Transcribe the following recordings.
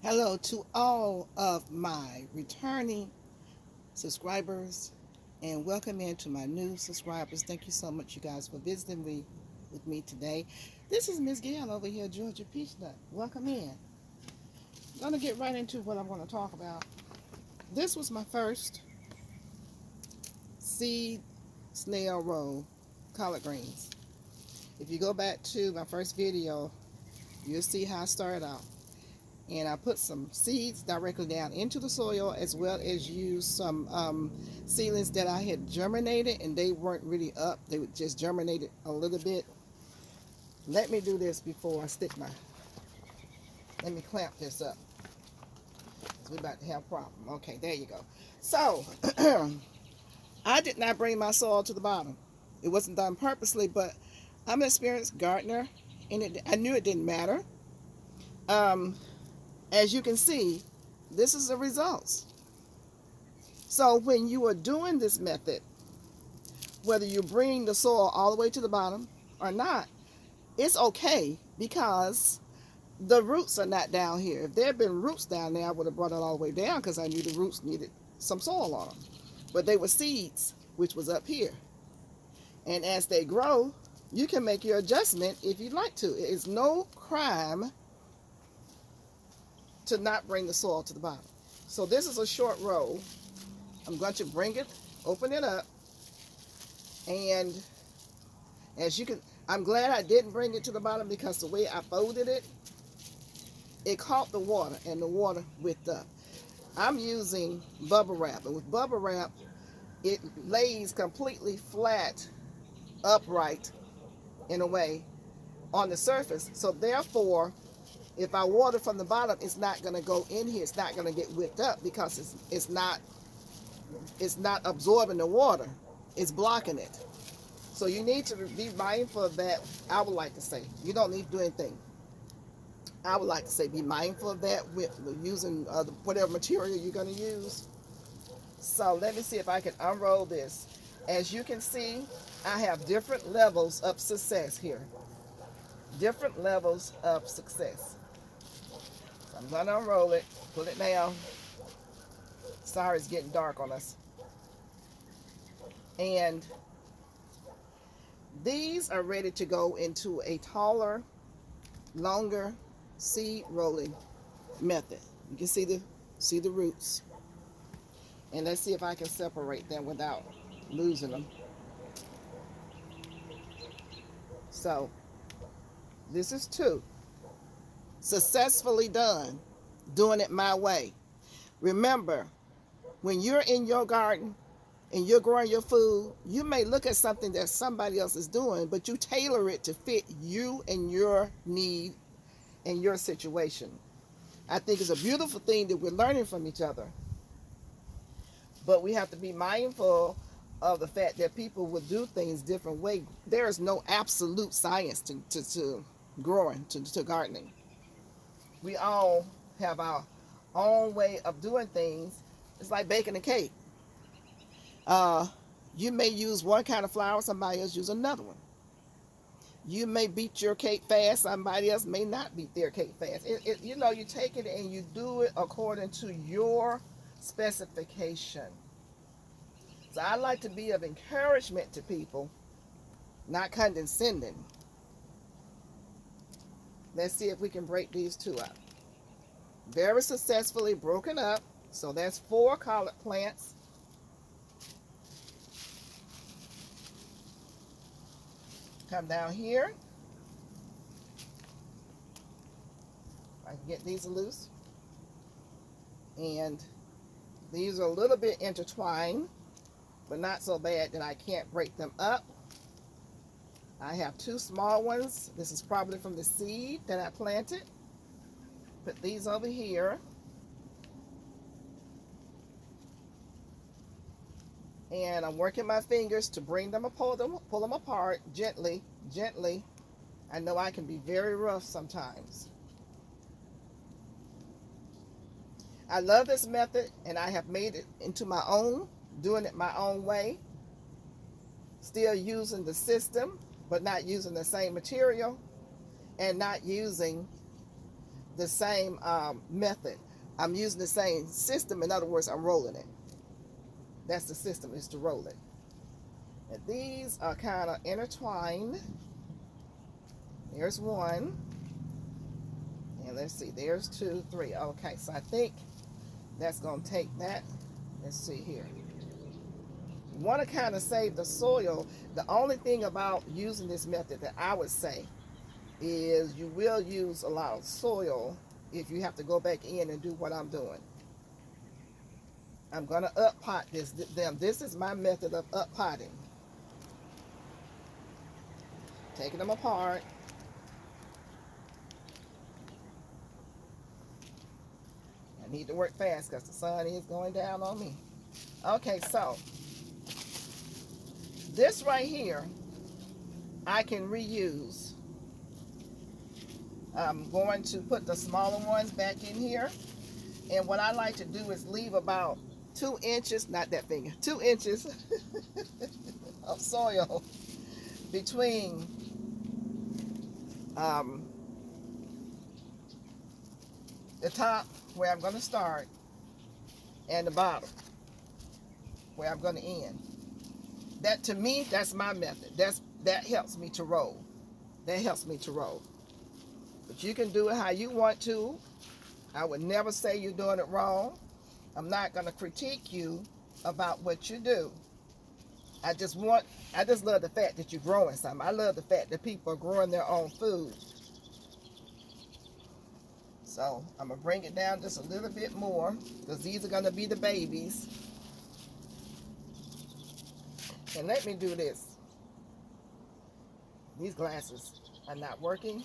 Hello to all of my returning subscribers and welcome into my new subscribers. Thank you so much, you guys, for visiting with me today. This is Miss Gail over here, Georgia Peachnut. Welcome in. I'm going to get right into what I'm going to talk about. This was my first seed snail roll collard greens. If you go back to my first video, you'll see how I started out. And I put some seeds directly down into the soil, as well as use some seedlings that I had germinated, and they weren't really up. They would just germinated a little bit. Let me do this before I let me clamp this up, because we're about to have a problem. Okay, there you go. So I did not bring my soil to the bottom. It wasn't done purposely, but I'm an experienced gardener, and I knew it didn't matter. As you can see, this is the results. So when you are doing this method, whether you bring the soil all the way to the bottom or not, it's okay, because the roots are not down here. If there had been roots down there, I would have brought it all the way down, because I knew the roots needed some soil on them. But they were seeds, which was up here. And as they grow, you can make your adjustment if you'd like to. It is no crime to not bring the soil to the bottom. So this is a short roll. I'm going to bring it, open it up, and as you can, I'm glad I didn't bring it to the bottom, because the way I folded it, it caught the water and the water whipped up. I'm using bubble wrap, and with bubble wrap, it lays completely flat, upright in a way on the surface. So therefore, if I water from the bottom, it's not going to go in here. It's not going to get whipped up, because it's not absorbing the water. It's blocking it. So you need to be mindful of that. I would like to say, you don't need to do anything. I would like to say be mindful of that with using whatever material you're going to use. So let me see if I can unroll this. As you can see, I have different levels of success here. Different levels of success. So I'm going to unroll it, put it down. Sorry, it's getting dark on us. And these are ready to go into a taller, longer seed rolling method. You can see the roots. And let's see if I can separate them without losing them. So this is two. Successfully done. Doing it my way. Remember, when you're in your garden and you're growing your food, you may look at something that somebody else is doing, but you tailor it to fit you and your need and your situation. I think it's a beautiful thing that we're learning from each other. But we have to be mindful of the fact that people will do things different ways. There is no absolute science to growing, to gardening. We all have our own way of doing things. It's like baking a cake. You may use one kind of flour, somebody else use another one. You may beat your cake fast, somebody else may not beat their cake fast. You take it and you do it according to your specification. So I like to be of encouragement to people, not condescending. Let's see if we can break these two up. Very successfully broken up. So that's 4 collard plants. Come down here. I can get these loose. And these are a little bit intertwined, but not so bad that I can't break them up. I have 2 small ones. This is probably from the seed that I planted. Put these over here. And I'm working my fingers to bring them, pull them apart gently, gently. I know I can be very rough sometimes. I love this method, and I have made it into my own, doing it my own way. Still using the system, but not using the same material, and not using the same method. I'm using the same system. In other words, I'm rolling it. That's the system, is to roll it. And these are kind of intertwined. There's one. And let's see, there's 2, 3. Okay, so I think that's going to take that. Let's see here. You want to kind of save the soil. The only thing about using this method that I would say is you will use a lot of soil if you have to go back in and do what I'm doing. I'm going to up pot them. This is my method of up potting. Taking them apart. I need to work fast because the sun is going down on me. Okay, so this right here, I can reuse. I'm going to put the smaller ones back in here. And what I like to do is leave about 2 inches, not that finger, 2 inches of soil between the top where I'm going to start and the bottom where I'm going to end. That, to me, that's my method. That helps me to roll. That helps me to roll. But you can do it how you want to. I would never say you're doing it wrong. I'm not going to critique you about what you do. I just love the fact that you're growing something. I love the fact that people are growing their own food. So I'm going to bring it down just a little bit more because these are going to be the babies. And let me do this. These glasses are not working.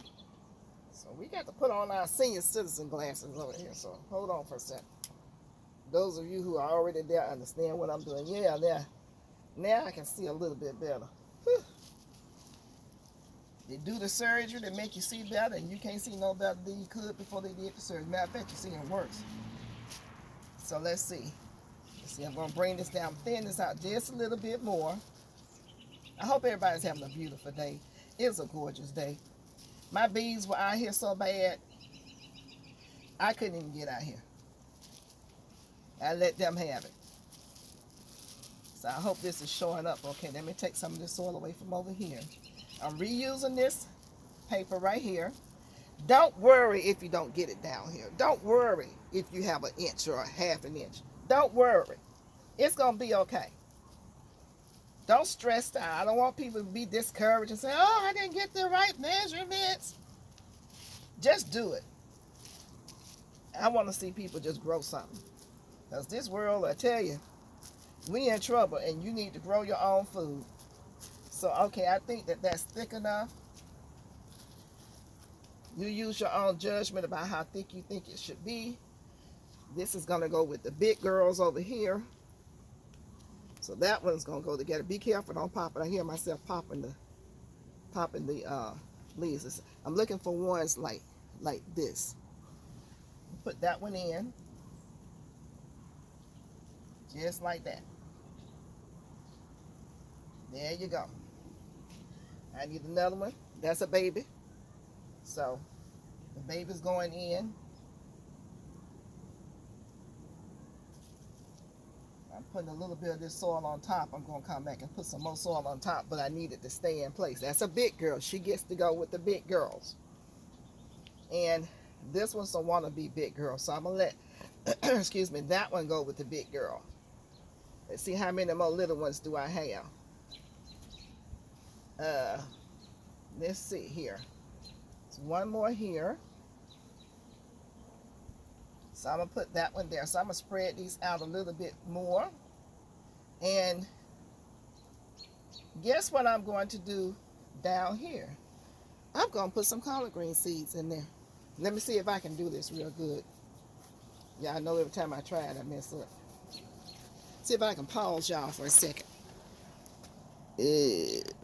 So we got to put on our senior citizen glasses over here. So hold on for a second. Those of you who are already there understand what I'm doing. Yeah, now I can see a little bit better. Whew. They do the surgery to make you see better, and you can't see no better than you could before they did the surgery. Matter of fact, you're seeing worse. So let's see. I'm going to bring this down, thin this out just a little bit more. I hope everybody's having a beautiful day. It's a gorgeous day. My bees were out here so bad, I couldn't even get out here. I let them have it. So I hope this is showing up. Okay, let me take some of this soil away from over here. I'm reusing this paper right here. Don't worry if you don't get it down here. Don't worry if you have 1 inch or 1/2 inch. Don't worry. It's going to be okay. Don't stress out. I don't want people to be discouraged and say, oh, I didn't get the right measurements. Just do it. I want to see people just grow something. Because this world, I tell you, we in trouble and you need to grow your own food. So, okay, I think that's thick enough. You use your own judgment about how thick you think it should be. This is going to go with the big girls over here. So that one's going to go together. Be careful, don't pop it. I hear myself popping the leaves. I'm looking for ones like this. Put that one in. Just like that. There you go. I need another one. That's a baby. So the baby's going in. I'm putting a little bit of this soil on top. I'm going to come back and put some more soil on top, but I need it to stay in place. That's a big girl. She gets to go with the big girls. And this one's a wannabe big girl. So I'm going to let, excuse me, that one go with the big girl. Let's see how many more little ones do I have. Let's see here. There's one more here. So I'm going to put that one there. So I'm going to spread these out a little bit more. And guess what I'm going to do down here? I'm going to put some collard green seeds in there. Let me see if I can do this real good. Yeah, I know every time I try it, I mess up. See if I can pause y'all for a second.